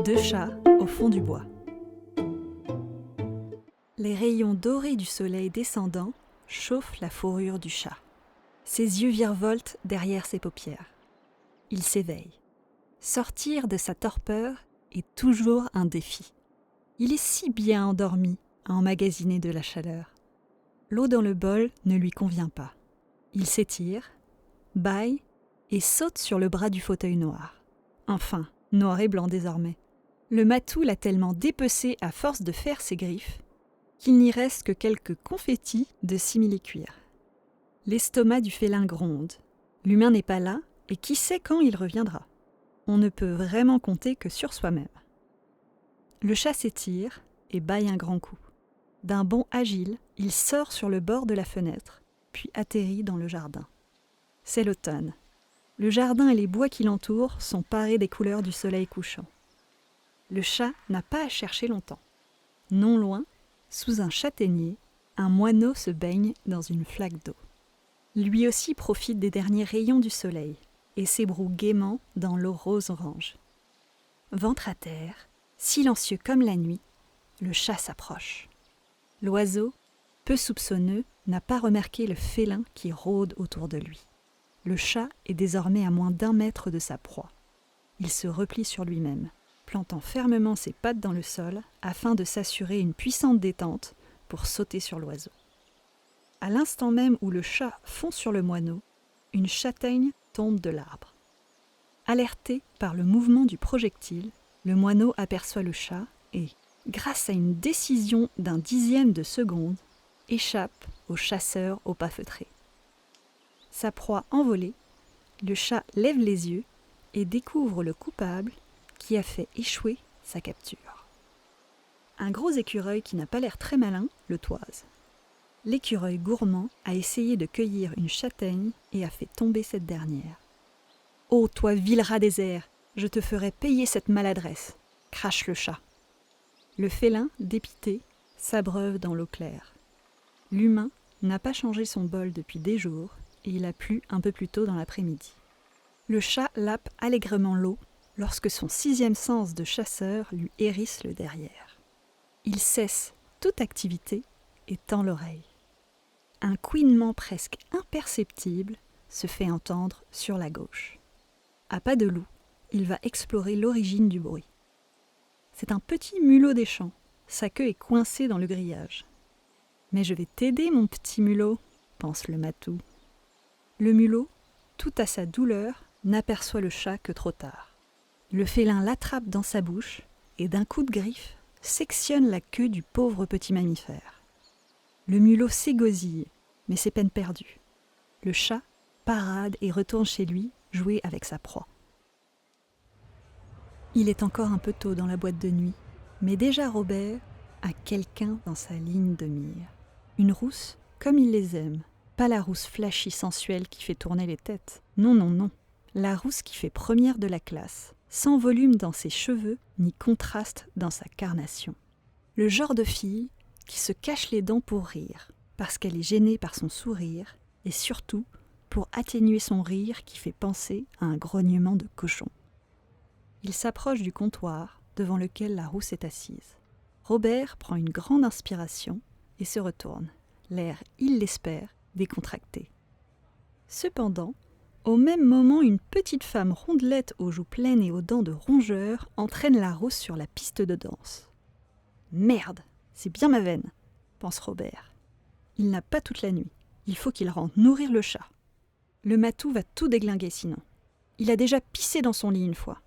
Deux chats au fond du bois. Les rayons dorés du soleil descendant chauffent la fourrure du chat. Ses yeux virevoltent derrière ses paupières. Il s'éveille. Sortir de sa torpeur est toujours un défi. Il est si bien endormi à emmagasiner de la chaleur. L'eau dans le bol ne lui convient pas. Il s'étire, bâille et saute sur le bras du fauteuil noir. Enfin, noir et blanc désormais. Le matou l'a tellement dépecé à force de faire ses griffes qu'il n'y reste que quelques confettis de simili-cuir. L'estomac du félin gronde. L'humain n'est pas là et qui sait quand il reviendra. On ne peut vraiment compter que sur soi-même. Le chat s'étire et bâille un grand coup. D'un bond agile, il sort sur le bord de la fenêtre, puis atterrit dans le jardin. C'est l'automne. Le jardin et les bois qui l'entourent sont parés des couleurs du soleil couchant. Le chat n'a pas à chercher longtemps. Non loin, sous un châtaignier, un moineau se baigne dans une flaque d'eau. Lui aussi profite des derniers rayons du soleil et s'ébroue gaiement dans l'eau rose-orange. Ventre à terre, silencieux comme la nuit, le chat s'approche. L'oiseau, peu soupçonneux, n'a pas remarqué le félin qui rôde autour de lui. Le chat est désormais à moins d'1 mètre de sa proie. Il se replie sur lui-même, plantant fermement ses pattes dans le sol afin de s'assurer une puissante détente pour sauter sur l'oiseau. À l'instant même où le chat fond sur le moineau, une châtaigne tombe de l'arbre. Alerté par le mouvement du projectile, le moineau aperçoit le chat et, grâce à une décision d'1 dixième de seconde, échappe au chasseur au pas feutré. Sa proie envolée, le chat lève les yeux et découvre le coupable qui a fait échouer sa capture. Un gros écureuil qui n'a pas l'air très malin le toise. L'écureuil gourmand a essayé de cueillir une châtaigne et a fait tomber cette dernière. « Oh, toi vil rat des airs, je te ferai payer cette maladresse !» crache le chat. Le félin, dépité, s'abreuve dans l'eau claire. L'humain n'a pas changé son bol depuis des jours et il a plu un peu plus tôt dans l'après-midi. Le chat lappe allègrement l'eau lorsque son 6e sens de chasseur lui hérisse le derrière. Il cesse toute activité et tend l'oreille. Un couinement presque imperceptible se fait entendre sur la gauche. À pas de loup, il va explorer l'origine du bruit. C'est un petit mulot des champs, sa queue est coincée dans le grillage. « Mais je vais t'aider, mon petit mulot », pense le matou. Le mulot, tout à sa douleur, n'aperçoit le chat que trop tard. Le félin l'attrape dans sa bouche et d'un coup de griffe, sectionne la queue du pauvre petit mammifère. Le mulot s'égosille, mais c'est peine perdue. Le chat parade et retourne chez lui jouer avec sa proie. Il est encore un peu tôt dans la boîte de nuit, mais déjà Robert a quelqu'un dans sa ligne de mire. Une rousse comme il les aime, pas la rousse flashy sensuelle qui fait tourner les têtes. Non, non, non. La rousse qui fait première de la classe, sans volume dans ses cheveux ni contraste dans sa carnation. Le genre de fille qui se cache les dents pour rire, parce qu'elle est gênée par son sourire, et surtout pour atténuer son rire qui fait penser à un grognement de cochon. Il s'approche du comptoir devant lequel la rousse est assise. Robert prend une grande inspiration et se retourne, l'air, il l'espère, décontracté. Cependant, au même moment, une petite femme rondelette aux joues pleines et aux dents de rongeur entraîne la rousse sur la piste de danse. « Merde, c'est bien ma veine !» pense Robert. Il n'a pas toute la nuit. Il faut qu'il rentre nourrir le chat. Le matou va tout déglinguer sinon. Il a déjà pissé dans son lit une fois.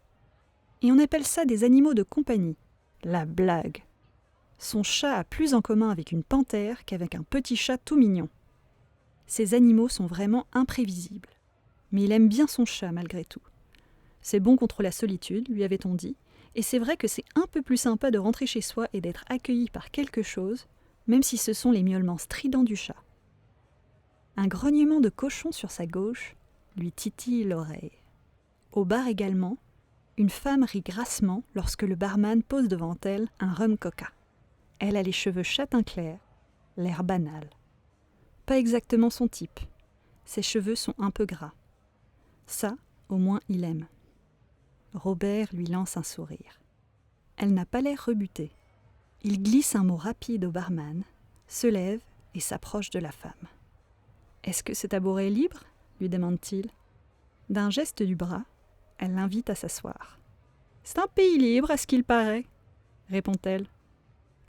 Et on appelle ça des animaux de compagnie. La blague. Son chat a plus en commun avec une panthère qu'avec un petit chat tout mignon. Ces animaux sont vraiment imprévisibles. Mais il aime bien son chat malgré tout. C'est bon contre la solitude, lui avait-on dit, et c'est vrai que c'est un peu plus sympa de rentrer chez soi et d'être accueilli par quelque chose, même si ce sont les miaulements stridents du chat. Un grognement de cochon sur sa gauche lui titille l'oreille. Au bar également, une femme rit grassement lorsque le barman pose devant elle un rhum coca. Elle a les cheveux châtain clair, l'air banal. Pas exactement son type. Ses cheveux sont un peu gras. Ça, au moins, il aime. Robert lui lance un sourire. elle n'a pas l'air rebutée. Il glisse un mot rapide au barman, se lève et s'approche de la femme. « Est-ce que ce tabouret est libre ?» lui demande-t-il. D'un geste du bras, elle l'invite à s'asseoir. « C'est un pays libre, à ce qu'il paraît, » répond-elle.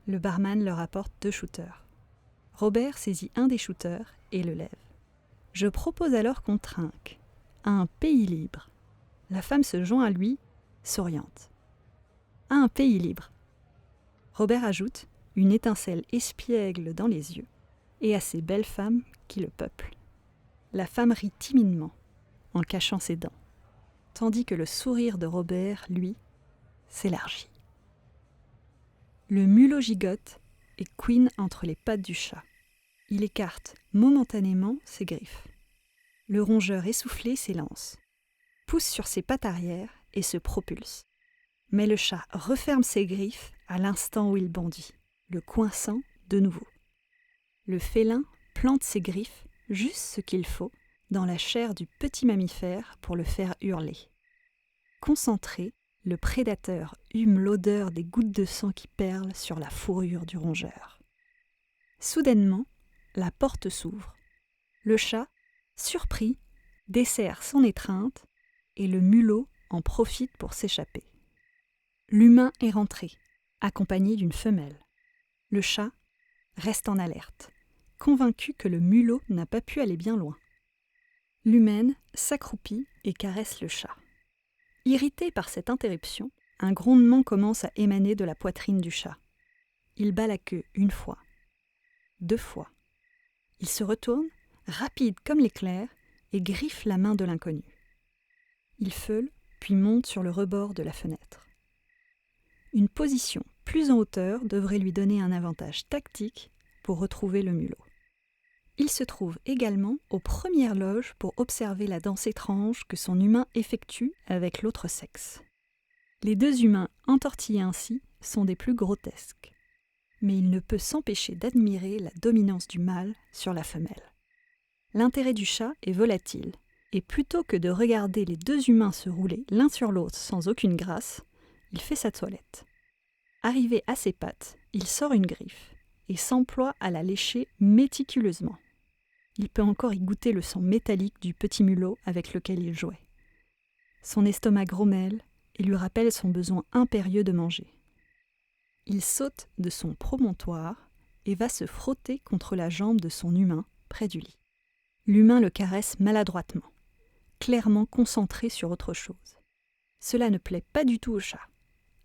Le barman leur apporte 2 shooters. Robert saisit un des shooters et le lève. « Je propose alors qu'on trinque. À un pays libre. » La femme se joint à lui, souriante. « À un pays libre. » Robert ajoute, une étincelle espiègle dans les yeux, et à ces belles femmes qui le peuplent. La femme rit timidement, en cachant ses dents, tandis que le sourire de Robert, lui, s'élargit. Le mulot gigote et couine entre les pattes du chat. Il écarte momentanément ses griffes. Le rongeur essoufflé s'élance, pousse sur ses pattes arrière et se propulse. Mais le chat referme ses griffes à l'instant où il bondit, le coinçant de nouveau. Le félin plante ses griffes, juste ce qu'il faut, dans la chair du petit mammifère pour le faire hurler. Concentré, le prédateur hume l'odeur des gouttes de sang qui perlent sur la fourrure du rongeur. Soudainement, la porte s'ouvre. Le chat, surpris, desserre son étreinte et le mulot en profite pour s'échapper. L'humain est rentré, accompagné d'une femelle. Le chat reste en alerte, convaincu que le mulot n'a pas pu aller bien loin. L'humaine s'accroupit et caresse le chat. Irrité par cette interruption, un grondement commence à émaner de la poitrine du chat. Il bat la queue 1 fois, 2 fois. Il se retourne, rapide comme l'éclair, et griffe la main de l'inconnu. Il feule, puis monte sur le rebord de la fenêtre. Une position plus en hauteur devrait lui donner un avantage tactique pour retrouver le mulot. Il se trouve également aux premières loges pour observer la danse étrange que son humain effectue avec l'autre sexe. Les 2 humains entortillés ainsi sont des plus grotesques. Mais il ne peut s'empêcher d'admirer la dominance du mâle sur la femelle. L'intérêt du chat est volatile, et plutôt que de regarder les 2 humains se rouler l'un sur l'autre sans aucune grâce, il fait sa toilette. Arrivé à ses pattes, il sort une griffe et s'emploie à la lécher méticuleusement. Il peut encore y goûter le sang métallique du petit mulot avec lequel il jouait. Son estomac grommelle et lui rappelle son besoin impérieux de manger. Il saute de son promontoire et va se frotter contre la jambe de son humain près du lit. L'humain le caresse maladroitement, clairement concentré sur autre chose. Cela ne plaît pas du tout au chat.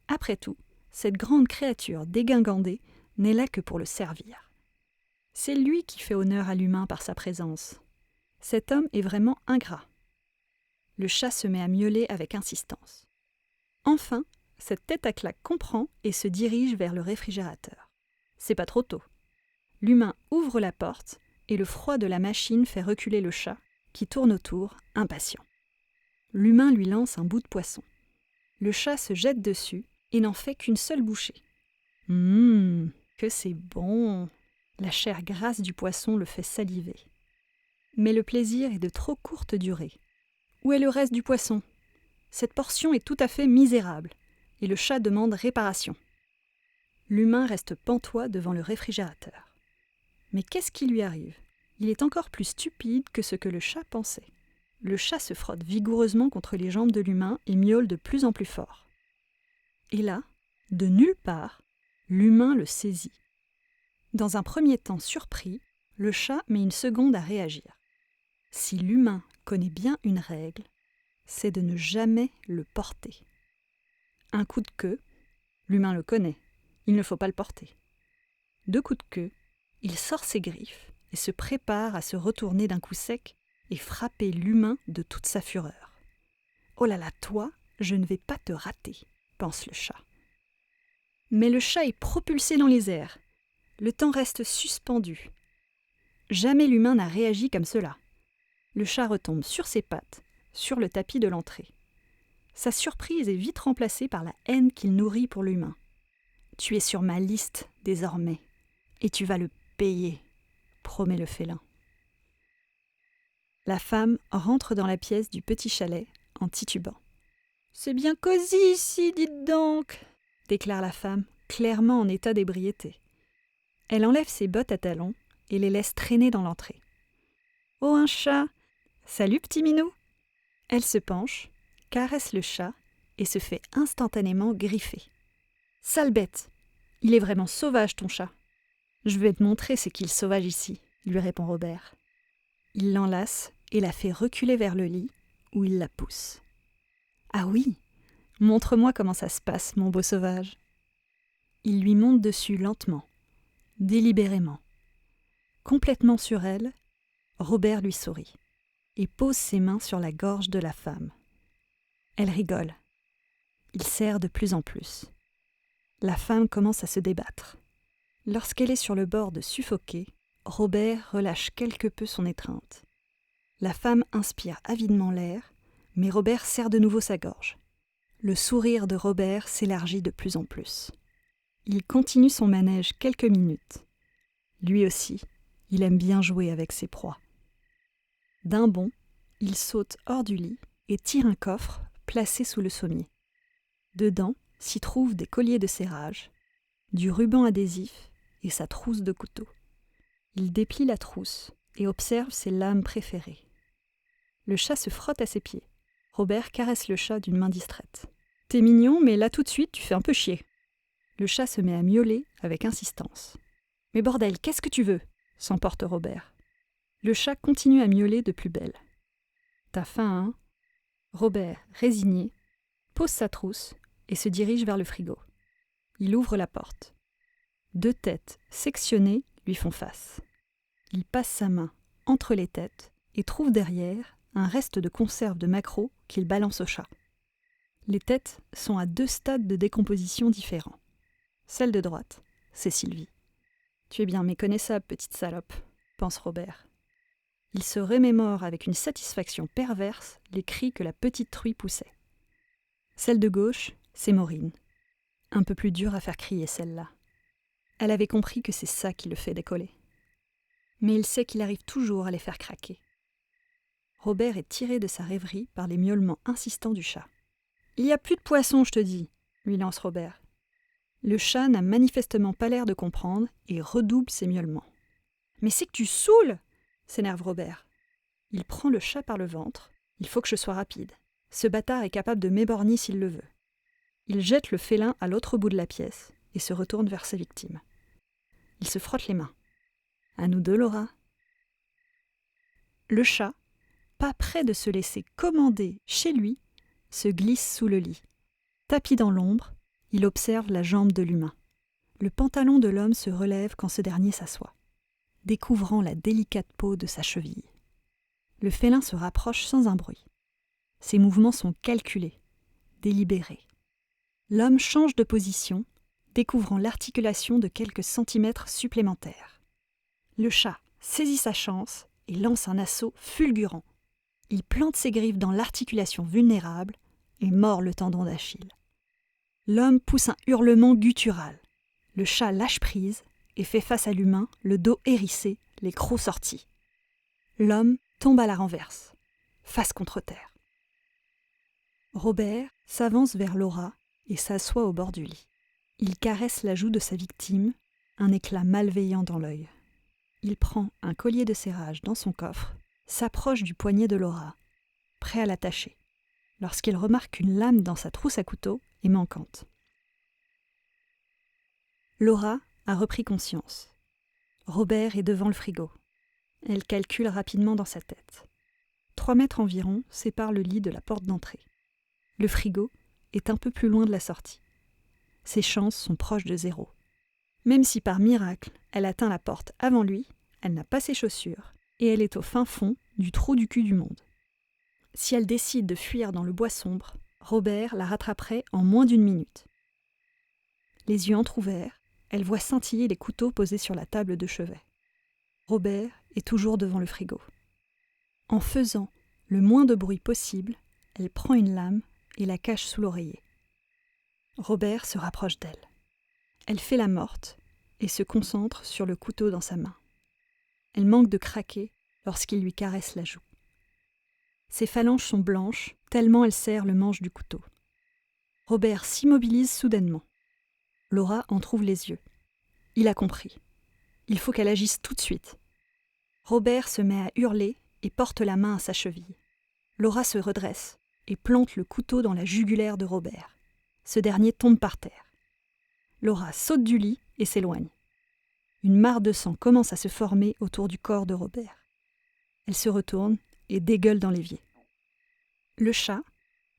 Après tout, cette grande créature dégingandée n'est là que pour le servir. C'est lui qui fait honneur à l'humain par sa présence. Cet homme est vraiment ingrat. Le chat se met à miauler avec insistance. Enfin, cette tête à claque comprend et se dirige vers le réfrigérateur. C'est pas trop tôt. L'humain ouvre la porte et le froid de la machine fait reculer le chat, qui tourne autour, impatient. L'humain lui lance un bout de poisson. Le chat se jette dessus et n'en fait qu'une seule bouchée. Que c'est bon! La chair grasse du poisson le fait saliver. Mais le plaisir est de trop courte durée. Où est le reste du poisson? Cette portion est tout à fait misérable, et le chat demande réparation. L'humain reste pantois devant le réfrigérateur. Mais qu'est-ce qui lui arrive? Il est encore plus stupide que ce que le chat pensait. Le chat se frotte vigoureusement contre les jambes de l'humain et miaule de plus en plus fort. Et là, de nulle part, l'humain le saisit. Dans un premier temps surpris, le chat met une seconde à réagir. Si l'humain connaît bien une règle, c'est de ne jamais le porter. Un coup de queue, l'humain le connaît, il ne faut pas le porter. 2 coups de queue, il sort ses griffes et se prépare à se retourner d'un coup sec et frapper l'humain de toute sa fureur. « Oh là là, toi, je ne vais pas te rater », pense le chat. Mais le chat est propulsé dans les airs. Le temps reste suspendu. Jamais l'humain n'a réagi comme cela. Le chat retombe sur ses pattes, sur le tapis de l'entrée. Sa surprise est vite remplacée par la haine qu'il nourrit pour l'humain. « Tu es sur ma liste, désormais, et tu vas le payer », promet le félin. La femme rentre dans la pièce du petit chalet en titubant. « C'est bien cosy ici, dites donc !» déclare la femme, clairement en état d'ébriété. Elle enlève ses bottes à talons et les laisse traîner dans l'entrée. « Oh, un chat! Salut, petit minou !» Elle se penche, caresse le chat et se fait instantanément griffer. « Sale bête! Il est vraiment sauvage, ton chat !»« Je vais te montrer ce qu'il sauvage ici, » lui répond Robert. Il l'enlace et la fait reculer vers le lit, où il la pousse. « Ah oui, montre-moi comment ça se passe, mon beau sauvage. » Il lui monte dessus lentement, délibérément. Complètement sur elle, Robert lui sourit et pose ses mains sur la gorge de la femme. Elle rigole. Il serre de plus en plus. La femme commence à se débattre. Lorsqu'elle est sur le bord de suffoquer, Robert relâche quelque peu son étreinte. La femme inspire avidement l'air, mais Robert serre de nouveau sa gorge. Le sourire de Robert s'élargit de plus en plus. Il continue son manège quelques minutes. Lui aussi, il aime bien jouer avec ses proies. D'un bond, il saute hors du lit et tire un coffre placé sous le sommier. Dedans s'y trouvent des colliers de serrage, du ruban adhésif et sa trousse de couteau. Il déplie la trousse et observe ses lames préférées. Le chat se frotte à ses pieds. Robert caresse le chat d'une main distraite. « T'es mignon, mais là tout de suite, tu fais un peu chier. » Le chat se met à miauler avec insistance. « Mais bordel, qu'est-ce que tu veux ?» s'emporte Robert. Le chat continue à miauler de plus belle. « T'as faim, hein ?» Robert, résigné, pose sa trousse et se dirige vers le frigo. Il ouvre la porte. 2 têtes sectionnées lui font face. Il passe sa main entre les têtes et trouve derrière un reste de conserve de maquereau qu'il balance au chat. Les têtes sont à 2 stades de décomposition différents. Celle de droite, c'est Sylvie. « Tu es bien méconnaissable, petite salope », pense Robert. Il se remémore avec une satisfaction perverse les cris que la petite truie poussait. Celle de gauche, c'est Maureen. Un peu plus dure à faire crier celle-là. Elle avait compris que c'est ça qui le fait décoller. Mais il sait qu'il arrive toujours à les faire craquer. Robert est tiré de sa rêverie par les miaulements insistants du chat. « Il n'y a plus de poisson, je te dis !» lui lance Robert. Le chat n'a manifestement pas l'air de comprendre et redouble ses miaulements. « Mais c'est que tu saoules !» s'énerve Robert. Il prend le chat par le ventre. « Il faut que je sois rapide. Ce bâtard est capable de m'éborgner s'il le veut. » Il jette le félin à l'autre bout de la pièce et se retourne vers sa victime. Il se frotte les mains. « À nous deux, Laura !» Le chat, pas près de se laisser commander chez lui, se glisse sous le lit. Tapi dans l'ombre, il observe la jambe de l'humain. Le pantalon de l'homme se relève quand ce dernier s'assoit, découvrant la délicate peau de sa cheville. Le félin se rapproche sans un bruit. Ses mouvements sont calculés, délibérés. L'homme change de position, découvrant l'articulation de quelques centimètres supplémentaires. Le chat saisit sa chance et lance un assaut fulgurant. Il plante ses griffes dans l'articulation vulnérable et mord le tendon d'Achille. L'homme pousse un hurlement guttural. Le chat lâche prise et fait face à l'humain, le dos hérissé, les crocs sortis. L'homme tombe à la renverse, face contre terre. Robert s'avance vers Laura et s'assoit au bord du lit. Il caresse la joue de sa victime, un éclat malveillant dans l'œil. Il prend un collier de serrage dans son coffre, s'approche du poignet de Laura, prêt à l'attacher, lorsqu'il remarque qu'une lame dans sa trousse à couteau est manquante. Laura a repris conscience. Robert est devant le frigo. Elle calcule rapidement dans sa tête. 3 mètres environ séparent le lit de la porte d'entrée. Le frigo est un peu plus loin de la sortie. Ses chances sont proches de 0. Même si par miracle, elle atteint la porte avant lui, elle n'a pas ses chaussures et elle est au fin fond du trou du cul du monde. Si elle décide de fuir dans le bois sombre, Robert la rattraperait en moins d'1 minute. Les yeux entr'ouverts, elle voit scintiller les couteaux posés sur la table de chevet. Robert est toujours devant le frigo. En faisant le moins de bruit possible, elle prend une lame et la cache sous l'oreiller. Robert se rapproche d'elle. Elle fait la morte et se concentre sur le couteau dans sa main. Elle manque de craquer lorsqu'il lui caresse la joue. Ses phalanges sont blanches, tellement elle serre le manche du couteau. Robert s'immobilise soudainement. Laura en trouve les yeux. Il a compris. Il faut qu'elle agisse tout de suite. Robert se met à hurler et porte la main à sa cheville. Laura se redresse et plante le couteau dans la jugulaire de Robert. Ce dernier tombe par terre. Laura saute du lit et s'éloigne. Une mare de sang commence à se former autour du corps de Robert. Elle se retourne et dégueule dans l'évier. Le chat,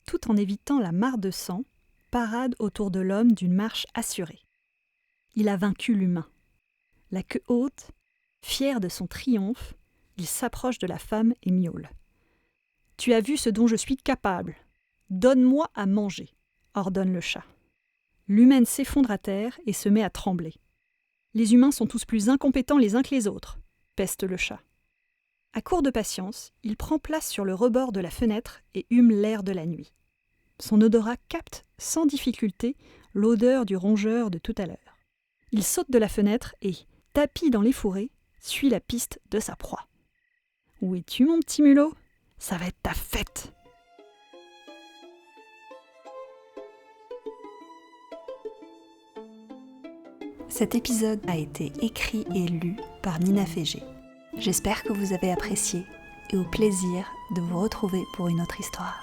tout en évitant la mare de sang, parade autour de l'homme d'une marche assurée. Il a vaincu l'humain. La queue haute, fier de son triomphe, il s'approche de la femme et miaule. « Tu as vu ce dont je suis capable. Donne-moi à manger », ordonne le chat. L'humaine s'effondre à terre et se met à trembler. « Les humains sont tous plus incompétents les uns que les autres », peste le chat. À court de patience, il prend place sur le rebord de la fenêtre et hume l'air de la nuit. Son odorat capte sans difficulté l'odeur du rongeur de tout à l'heure. Il saute de la fenêtre et, tapi dans les fourrés, suit la piste de sa proie. « Où es-tu, mon petit mulot ? Ça va être ta fête !» Cet épisode a été écrit et lu par Nina Fégé. J'espère que vous avez apprécié et au plaisir de vous retrouver pour une autre histoire.